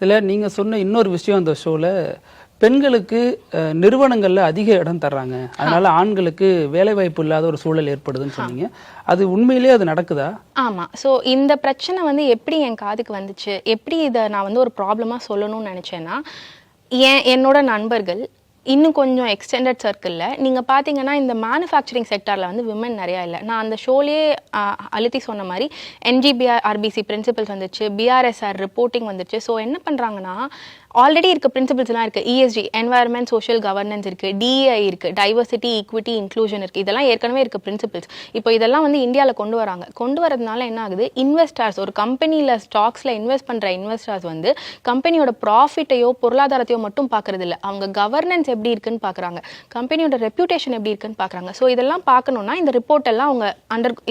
இதில் நீங்கள் சொன்ன இன்னொரு விஷயம் அந்த ஷோவில் பெண்களுக்கு நிறுவனங்களில் அதிக இடம் தர்றாங்க, அதனால ஆண்களுக்கு வேலைவாய்ப்பு இல்லாத ஒரு சூழல் ஏற்படுதுன்னு சொன்னீங்க. அது உண்மையிலேயே அது நடக்குதா? ஆமாம். ஸோ இந்த பிரச்சனை வந்து எப்படி என் காதுக்கு வந்துச்சு, எப்படி இதை நான் வந்து ஒரு ப்ராப்ளமாக சொல்லணும்னு நினச்சேன்னா, என்னோட நண்பர்கள் இன்னும் கொஞ்சம் எக்ஸ்டெண்டட் சர்க்கிளில் நீங்கள் பார்த்தீங்கன்னா இந்த மேனுஃபேக்சரிங் செக்டாரில் வந்து விமன் நிறையா இல்லை. நான் அந்த ஷோலேயே அழுத்தி சொன்ன மாதிரி NGBRBC பிரின்சிபல்ஸ் வந்துச்சு, BRSR ரிப்போர்ட்டிங் வந்துச்சு. ஸோ என்ன பண்ணுறாங்கன்னா, ஆல்ரெடி இருக்க பிரின்சிபல்ஸ்லாம் இருக்குது. ESG என்வாயர்மெண்ட் சோஷியல் கவர்னன்ஸ் இருக்குது, DEI இருக்குது, டைவர்சிட்டி ஈக்விட்டி இன்க்ளூஷன் இருக்குது. இதெல்லாம் ஏற்கனவே இருக்க பிரின்சிபல்ஸ். இப்போ இதெல்லாம் வந்து இந்தியாவில் கொண்டு வராங்க. கொண்டு வரதுனால என்ன ஆகுது, இன்வெஸ்டர்ஸ் ஒரு கம்பெனியில் ஸ்டாக்ஸில் இன்வெஸ்ட் பண்ணுற இன்வெஸ்டர்ஸ் வந்து கம்பெனியோட ப்ராஃபிட்டையோ பொருளாதாரத்தையோ மட்டும் பார்க்கறது இல்லை, அவங்க கவர்னன்ஸ் எப்படி இருக்குன்னு பார்க்குறாங்க, கம்பெனியோட ரெப்யூட்டேஷன் எப்படி இருக்குன்னு பார்க்குறாங்க. ஸோ இதெல்லாம் பார்க்கணுன்னா இந்த ரிப்போர்ட் எல்லாம் அவங்க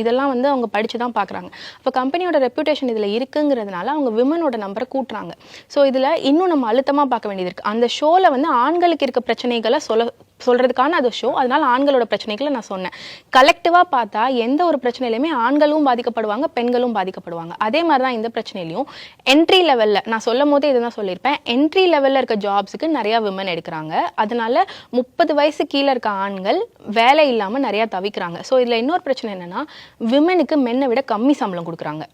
இதெல்லாம் வந்து அவங்க படித்து தான் பார்க்குறாங்க. அப்போ கம்பெனியோட ரெப்யூட்டேஷன் இதில் இருக்குங்கிறதுனால அவங்க விமனோட நம்பரை கூட்டுறாங்க. ஸோ இதில் இன்னும் நம்ம அழுத்தமாக பார்க்க வேண்டியது இருக்குது. அந்த ஷோவில் வந்து ஆண்களுக்கு இருக்க பிரச்சனைகளை சொல்கிறதுக்கான அது ஷோ, அதனால் ஆண்களோட பிரச்சனைகளை நான் சொன்னேன். கலெக்டிவாக பார்த்தா எந்த ஒரு பிரச்சனையிலுமே ஆண்களும் பாதிக்கப்படுவாங்க, பெண்களும் பாதிக்கப்படுவாங்க. அதே மாதிரி தான் இந்த பிரச்சனையிலையும் என்ட்ரி லெவலில் நான் சொல்லும் போதே இதுதான் சொல்லியிருப்பேன், என்ட்ரி லெவலில் இருக்க ஜாப்ஸுக்கு நிறையா விமன் எடுக்கிறாங்க. அதனால 30 வயசு கீழே இருக்க ஆண்கள் வேலை இல்லாமல் நிறையா தவிக்கிறாங்க. ஸோ இதில் இன்னொரு பிரச்சனை என்னென்னா, விமனுக்கு மென்னை விட கம்மி சம்பளம் கொடுக்குறாங்க,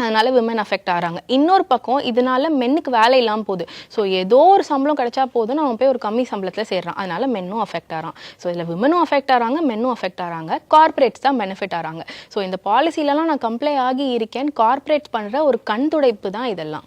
அதனால விமன் அஃபெக்ட் ஆகிறாங்க. இன்னொரு பக்கம் இதனால மென்னுக்கு வேலை இல்லாமல் போகுது. ஸோ ஏதோ ஒரு சம்பளம் கிடைச்சா போதும், அவன் போய் ஒரு கம்மி சம்பளத்தில் சேர்றான், அதனால மென்னும் அஃபெக்ட் ஆகிறான். ஸோ இதில் விமனும் அஃபெக்ட் ஆகிறாங்க, மென்னும் அஃபெக்ட் ஆகிறாங்க, கார்பரேட்ஸ் தான் பெனிஃபிட் ஆகிறாங்க. ஸோ இந்த பாலிசிலலாம் நான் கம்ப்ளை ஆகி இருக்கேன், கார்பரேட்ஸ் பண்ணுற ஒரு கண் துடைப்பு தான் இதெல்லாம்.